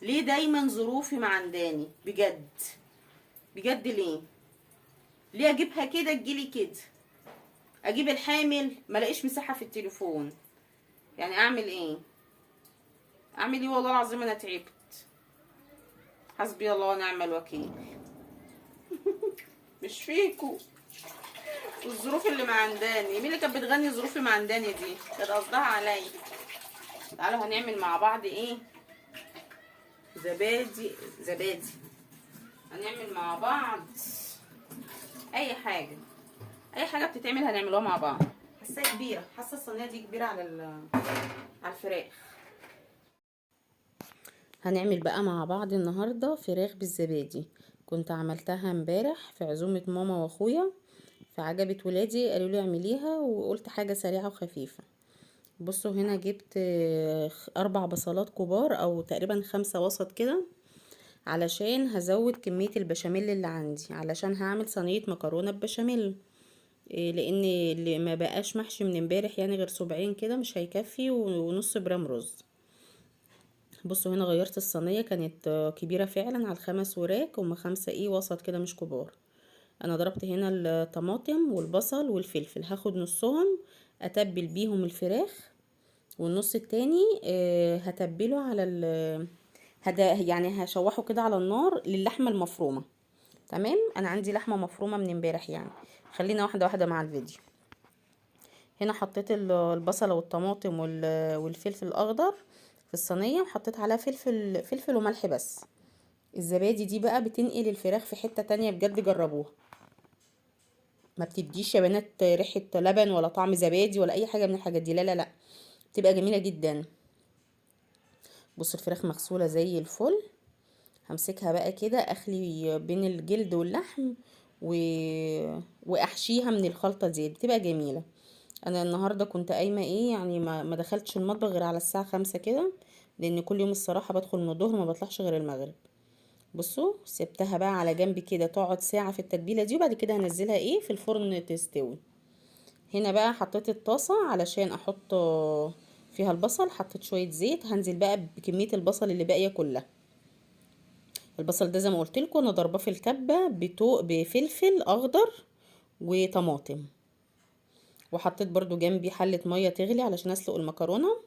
ليه دايما ظروفي معنداني؟ بجد بجد ليه اجيبها كده تجيلي كده؟ اجيب الحامل ما لاقيش مساحه في التليفون. يعني اعمل ايه؟ اعمل ايه؟ والله العظيم انا تعبت. حسبي الله ونعم الوكيل. مش فيكو. الظروف اللي معنداني، مين اللي كانت بتغني ظروفي معنداني دي؟ كانت قصدها عليا. تعالوا هنعمل مع بعض ايه؟ زبادي. هنعمل مع بعض اي حاجه. اي حاجه بتتعمل هنعملوها مع بعض. حاساها كبيره، حاسه الصينيه دي كبيره على الفراخ. هنعمل بقى مع بعض النهارده فراخ بالزبادي. كنت عملتها امبارح في عزومه ماما واخويا، فعجبت ولادي قالوا لي اعمليها، وقلت حاجه سريعه وخفيفه. بصوا هنا جبت 4 بصلات كبار او تقريبا 5 وسط كده، علشان هزود كميه البشاميل اللي عندي، علشان هعمل صينيه مكرونه ببشاميل. لان اللي ما بقاش محشي من امبارح يعني غير صبعين كده مش هيكفي، ونص برام رز. بصوا هنا غيرت الصينيه، كانت كبيره فعلا على ال5 وراك، هما 5 ايه وسط كده مش كبار. انا ضربت هنا الطماطم والبصل والفلفل، هاخد نصهم اتبل بيهم الفراخ، والنص التاني هتبله على يعني هشوحه كده على النار للحمه المفرومه. تمام، انا عندي لحمه مفرومه من امبارح يعني. خلينا واحده واحده مع الفيديو. هنا حطيت البصله والطماطم والفلفل الاخضر في الصينيه، وحطيت عليها فلفل وملح بس. الزبادي دي بقى بتنقل الفراخ في حته تانية، بجد جربوها. ما بتديش يا بنات ريحه لبن ولا طعم زبادي ولا اي حاجه من الحاجات دي، لا لا لا، بتبقى جميله جدا. بصوا الفراخ مغسوله زي الفل. همسكها بقى كده اخلي بين الجلد واللحم و... واحشيها من الخلطه دي، بتبقى جميله. انا النهارده كنت قايمه ايه يعني، ما دخلتش المطبخ غير على الساعه 5 كده، لان كل يوم الصراحه بدخل من الظهر ما بطلعش غير المغرب. بصوا سبتها بقى على جنب كده تقعد ساعه في التتبيله دي، وبعد كده هنزلها ايه في الفرن تستوي. هنا بقى حطيت الطاسه علشان احط فيها البصل، حطيت شويه زيت، هنزل بقى بكميه البصل اللي باقيه كلها. البصل ده زي ما قلت لكم انا ضرباه في الكبه بفلفل اخضر وطماطم. وحطيت برضو جنبي حله ميه تغلي علشان اسلق المكرونه.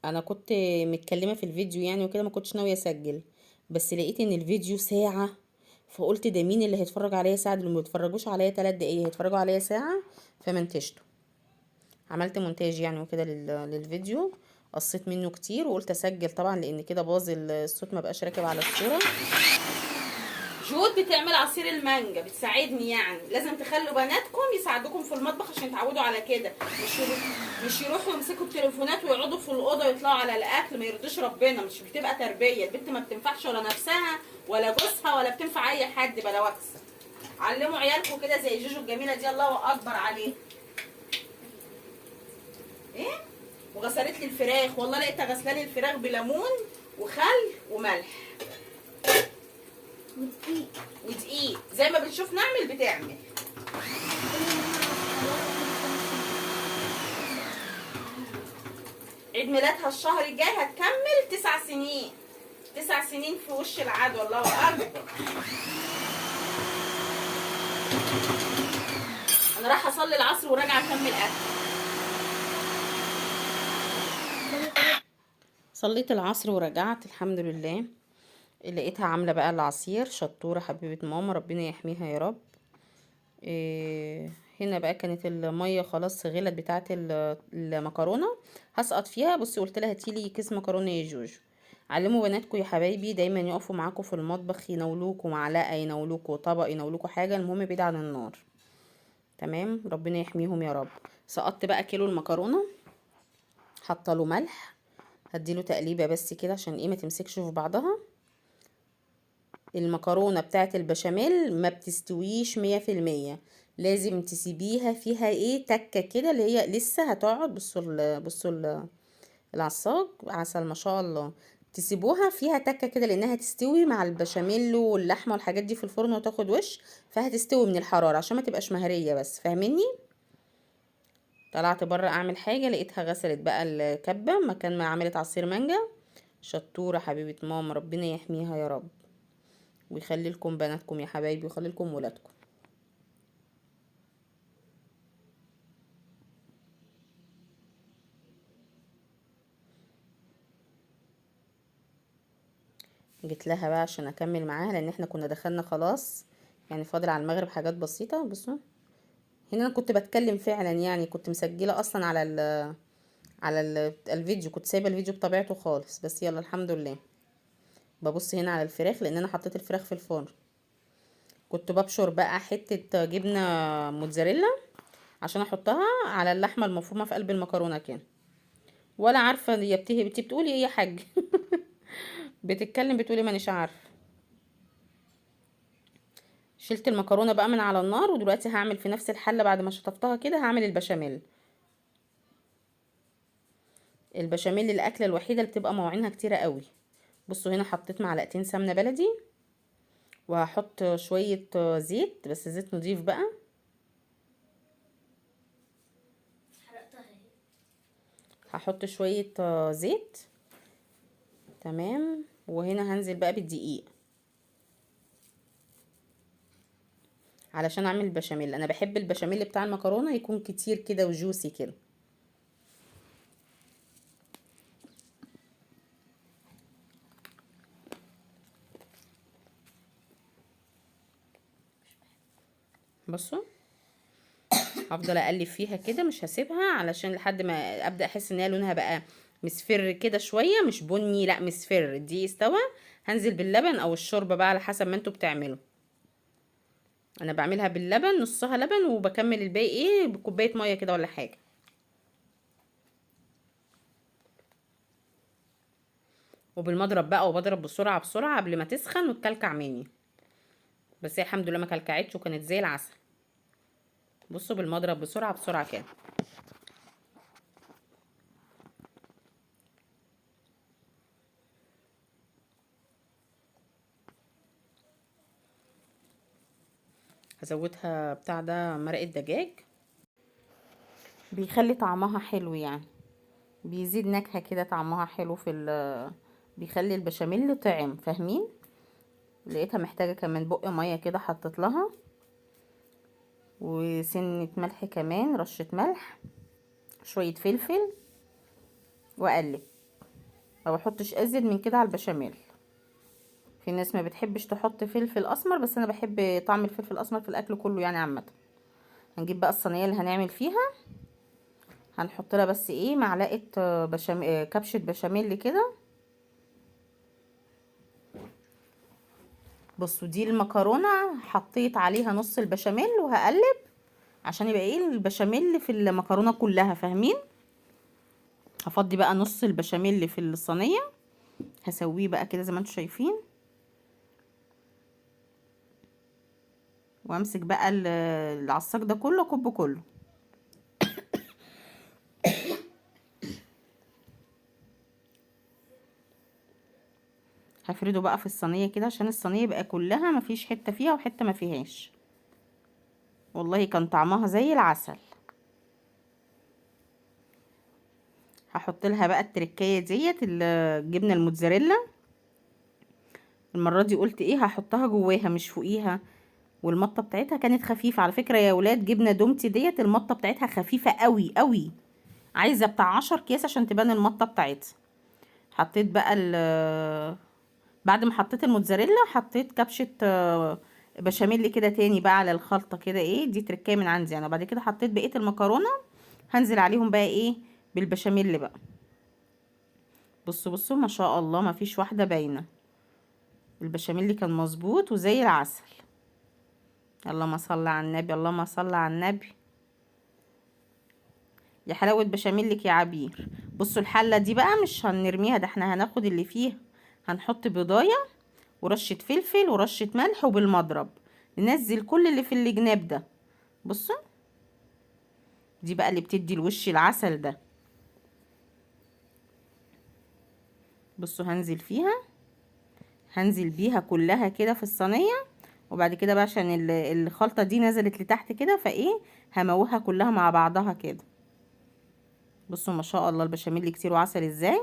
انا كنت متكلمه في الفيديو يعني وكده، ما كنتش ناويه اسجل، بس لقيت ان الفيديو ساعه، فقلت ده مين اللي هيتفرج عليا ساعه؟ اللي ما بيتفرجوش عليا 3 دقايق هيتفرجوا عليا ساعه. فمنتجته، عملت مونتاج يعني وكده للفيديو. قصيت منه كتير وقلت اسجل طبعا، لان كده باظ الصوت، ما بقاش راكب على الصوره. جود بتعمل عصير المانجا، بتساعدني يعني. لازم تخلوا بناتكم يساعدوكم في المطبخ عشان يتعودوا على كده، مش يروحوا يمسكوا التليفونات ويقعدوا في الاوضه ويطلعوا على الاكل. ما يرضيش ربنا، مش بتبقى تربيه. البنت ما بتنفعش ولا نفسها ولا جوزها ولا بتنفع اي حد بلا وكس. علموا عيالكم كده زي جوجو الجميله دي، الله اكبر عليه. ايه؟ وغسلت لي الفراخ، والله لقيتها غسله لي الفراخ بليمون وخل وملح ودقيق زي ما بنشوف نعمل بتعمل. عيد ميلادها الشهر الجاي، هتكمل 9 سنين. 9 سنين في وش العدو، الله اكبر. انا رايحه اصلي العصر وراجعه اكمل اكل. صليت العصر ورجعت الحمد لله. لقيتها عامله بقى العصير. شطوره حبيبه ماما، ربنا يحميها يا رب. هنا بقى كانت الميه خلاص غلت بتاعه المكرونه، هسقط فيها. بصي قلت لها هاتيلي كيس مكرونه يا جوجو. علموا بناتكم يا حبايبي دايما يقفوا معاكم في المطبخ، يناولوكوا معلقه، يناولوكوا طبق، يناولوكوا حاجه، المهم بعيد عن النار. تمام، ربنا يحميهم يا رب. سقطت بقى كيلو المكرونه، حاطه له ملح، هديله تقليبه بس كده عشان ايه ما تمسكش في بعضها. المكرونة بتاعت البشاميل ما بتستويش 100%، لازم تسيبيها فيها ايه تكة كده، اللي هي لسه هتقعد. بصوا العصاج عسل ما شاء الله. تسيبوها فيها تكة كده لانها تستوي مع البشاميل واللحمة والحاجات دي في الفرن وتاخد وش، فهتستوي من الحرارة عشان ما تبقاش مهرية بس، فاهميني؟ طلعت بره اعمل حاجه، لقيتها غسلت بقى الكبه مكان ما عملت عصير مانجا. شطوره حبيبه ماما، ربنا يحميها يا رب، ويخلي لكم بناتكم يا حبايبي، ويخلي لكم ولادكم. جيت لها بقى عشان اكمل معاها، لان احنا كنا دخلنا خلاص، يعني فاضل على المغرب حاجات بسيطه. بصوا هنا انا كنت بتكلم فعلا، يعني كنت مسجله اصلا على الفيديو، كنت سايبه الفيديو بطبيعته خالص، بس يلا الحمد لله. ببص هنا على الفراخ، لان انا حطيت الفراخ في الفرن. كنت ببشر بقى حته جبنه موتزاريلا عشان احطها على اللحمه المفرومه في قلب المكرونه كده. ولا عارفه هي بتي بتقولي ايه يا حاج؟ بتتكلم بتقولي مانيش عارفه. شلت المكرونه بقى من على النار، ودلوقتي هعمل في نفس الحله بعد ما شطفتها كده هعمل البشاميل. البشاميل الاكله الوحيده اللي بتبقى مواعينها كتيره قوي. بصوا هنا حطيت معلقتين سمنه بلدي، وهحط شويه زيت، بس زيت نضيف بقى. هحط شويه زيت. تمام. وهنا هنزل بقى بالدقيق علشان اعمل البشاميل. انا بحب البشاميل بتاع المكرونه يكون كتير كده وجوسي كده. بصوا هفضل اقلب فيها كده، مش هسيبها علشان لحد ما ابدا احس ان هي لونها بقى مصفر كده شويه، مش بني لا مصفر، دي استوى. هنزل باللبن او الشوربه بقى على حسب ما انتوا بتعملوا. انا بعملها باللبن، نصها لبن، وبكمل الباقي ايه بكوبايه ميه كده ولا حاجه. وبالمضرب بقى، وبضرب بسرعه بسرعه قبل ما تسخن وتكلكع مني. بس هي الحمد لله ما كلكعتش وكانت زي العسل. بصوا بالمضرب بسرعه بسرعه كده. هزودها بتاع ده مرقه دجاج، بيخلي طعمها حلو يعني، بيزيد نكهة كده، طعمها حلو في بيخلي البشاميل طعم، فاهمين؟ لقيتها محتاجة كمان بق مية كده، حطيت لها وسنة ملح كمان، رشة ملح، شوية فلفل، واقلب. ما بحطش ازيد من كده على البشاميل. في ناس ما بتحبش تحط فلفل اسمر، بس انا بحب طعم الفلفل الاسمر في الاكل كله يعني عامة. هنجيب بقى الصينية اللي هنعمل فيها، هنحط لها بس ايه معلقة بشاميل، كبشة بشاميل كده. بصوا دي المكرونة حطيت عليها نص البشاميل، وهقلب عشان يبقى ايه البشاميل في المكرونة كلها، فاهمين؟ هفضي بقى نص البشاميل في الصينية، هسويه بقى كده زي ما انتم شايفين، وامسك بقى العصاك ده كله كب كله. هفرده بقى في الصينية كده عشان الصينية يبقى كلها مفيش حتة فيها وحتة ما فيهاش. والله كان طعمها زي العسل. هحط لها بقى التركية ديت الجبنة الموتزاريلا. المرة دي قلت ايه هحطها جواها مش فوقيها، والمطه بتاعتها كانت خفيفه على فكره يا ولاد. جبنه دومتي ديت المطه بتاعتها خفيفه قوي قوي، عايزه بتاع 10 اكياس عشان تبان المطه بتاعتها. حطيت بقى بعد ما حطيت الموتزاريلا حطيت كبشه بشاميل كده تاني بقى على الخلطه كده، ايه دي تركيه من عندي انا. بعد كده حطيت بقيه المكرونه، هنزل عليهم بقى ايه بالبشاميل بقى. بصوا بصوا ما شاء الله ما فيش واحده باينه، البشاميل كان مظبوط وزي العسل. اللهم صل على النبي، اللهم صل على النبي. يا حلاوة بشاميلك يا عبير. بصوا الحلة دي بقى مش هنرميها، ده احنا هناخد اللي فيها، هنحط بضاية ورشة فلفل ورشة ملح، وبالمضرب ننزل كل اللي في الجناب ده. بصوا دي بقى اللي بتدي الوش العسل ده. بصوا هنزل فيها، هنزل بيها كلها كده في الصينية. وبعد كده بقى عشان الخلطة دي نزلت لتحت كده، فايه هموها كلها مع بعضها كده. بصوا ما شاء الله البشاميل كتير وعسل ازاي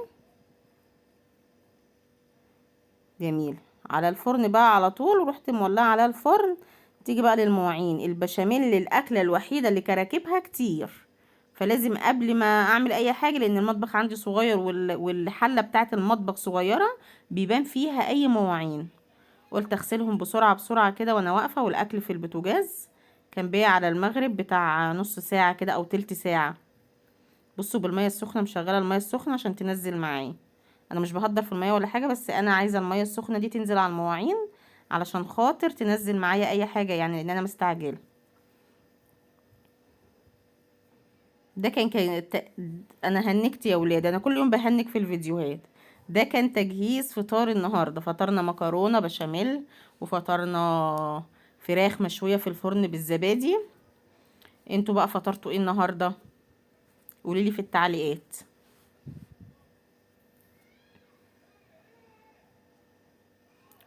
جميل. على الفرن بقى على طول، ورحت مولعه على الفرن. تيجي بقى للمواعين. البشاميل الاكله الوحيده اللي كراكبها كتير، فلازم قبل ما اعمل اي حاجه، لان المطبخ عندي صغير والحله بتاعه المطبخ صغيره، بيبان فيها اي مواعين. قلت اغسلهم بسرعه بسرعه كده وانا واقفه، والاكل في البوتاجاز. كان بيا على المغرب بتاع نص ساعه كده او تلت ساعه. بصوا بالميه السخنه، مشغله الميه السخنه عشان تنزل معايا. انا مش بهدر في الميه ولا حاجه، بس انا عايزه الميه السخنه دي تنزل على المواعين علشان خاطر تنزل معايا اي حاجه، يعني لان انا مستعجله. ده انا هنكت يا ولاد، انا كل يوم بهنك في الفيديوهات. ده كان تجهيز فطار النهارده. فطرنا مكرونه بشاميل، وفطرنا فراخ مشويه في الفرن بالزبادي. انتوا بقى فطرتوا ايه النهارده؟ قوليلي في التعليقات.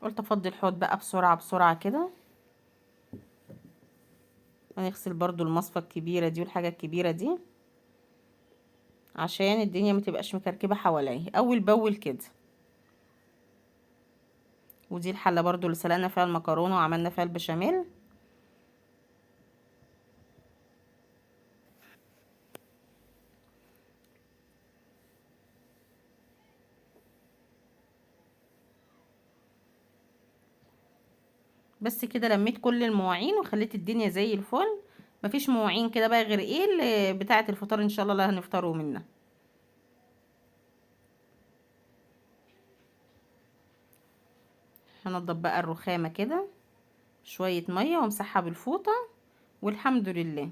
قلت افضي الحوض بقى بسرعه بسرعه كده. هنغسل برضو المصفى الكبيره دي والحاجه الكبيره دي، عشان الدنيا متبقاش مكركبه حواليا اول باول كده. ودي الحله برضو اللي سلقنا فيها المكرونه وعملنا فيها البشاميل. بس كده لميت كل المواعين وخليت الدنيا زي الفل. مفيش مواعين كده بقى غير ايه اللي بتاعه الفطار ان شاء الله اللي هنفطروا منها. هنضف بقى الرخامه كده شويه ميه وامسحها بالفوطه، والحمد لله.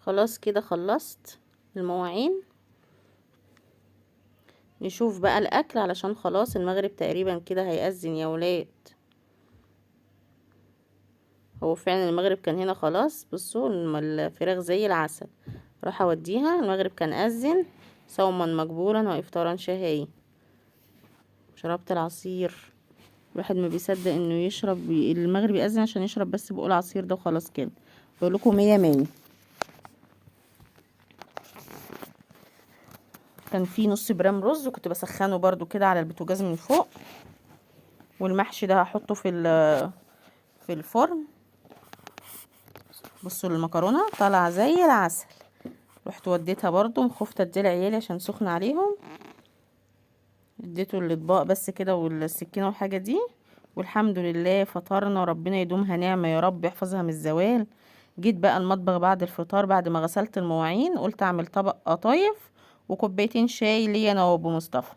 خلاص كده خلصت المواعين. نشوف بقى الاكل علشان خلاص المغرب تقريبا كده هيأذن يا ولاد. هو فعلا المغرب كان هنا خلاص. بصوا الفراخ زي العسل. راح اوديها، المغرب كان أذن. صوما مقبولا وافطارا شهي. شربت العصير. الواحد ما بيصدق انه يشرب، المغرب يأذن عشان يشرب، بس بقول عصير ده وخلاص كده. بقول لكم مية مية. كان في نص برام رز وكنت بسخنه برضو كده على البوتاجاز من فوق. والمحشي ده هحطه في الفرن. بصوا المكرونه طالعه زي العسل. رحت وديتها برضو، خفت اديها لعيالي عشان سخن عليهم. اديته الاطباق بس كده والسكينه والحاجه دي. والحمد لله فطرنا، ربنا يدومها نعمه يا رب، يحفظها من الزوال. جيت بقى المطبخ بعد الفطار، بعد ما غسلت المواعين، قلت اعمل طبق قطايف وكوبايتين شاي ليا انا وابو مصطفى.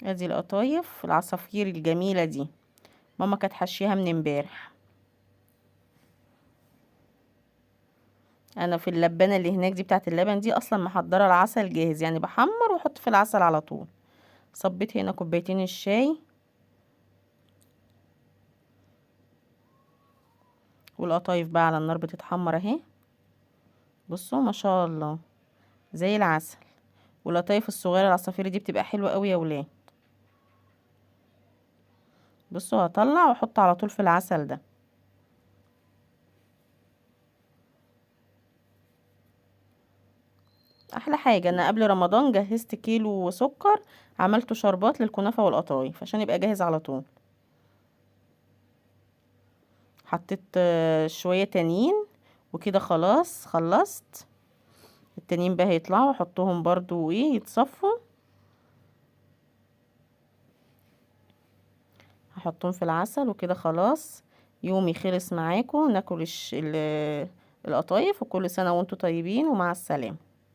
ادي القطايف العصافير الجميله دي، ماما كانت حشيها من امبارح. انا في اللبانه اللي هناك دي بتاعه اللبن دي اصلا محضره العسل جاهز، يعني بحمر واحط في العسل على طول. صبيت هنا كوبايتين الشاي. والقطايف بقى على النار بتتحمر اهي. بصوا ما شاء الله زي العسل. والقطايف الصغيره العصافير دي بتبقى حلوه قوي يا ولاد. بصوا هطلع واحط على طول في العسل ده. احلى حاجه انا قبل رمضان جهزت كيلو سكر، عملته شربات للكنافه والقطايف عشان يبقى جاهز على طول. حطيت شويه تانيين وكده خلاص خلصت. التانيين بقى هيطلعوا احطهم برضو ايه يتصفوا. هحطهم في العسل وكده خلاص. يومي خلص معاكم. ناكل القطايف، وكل سنه وانتم طيبين ومع السلامه.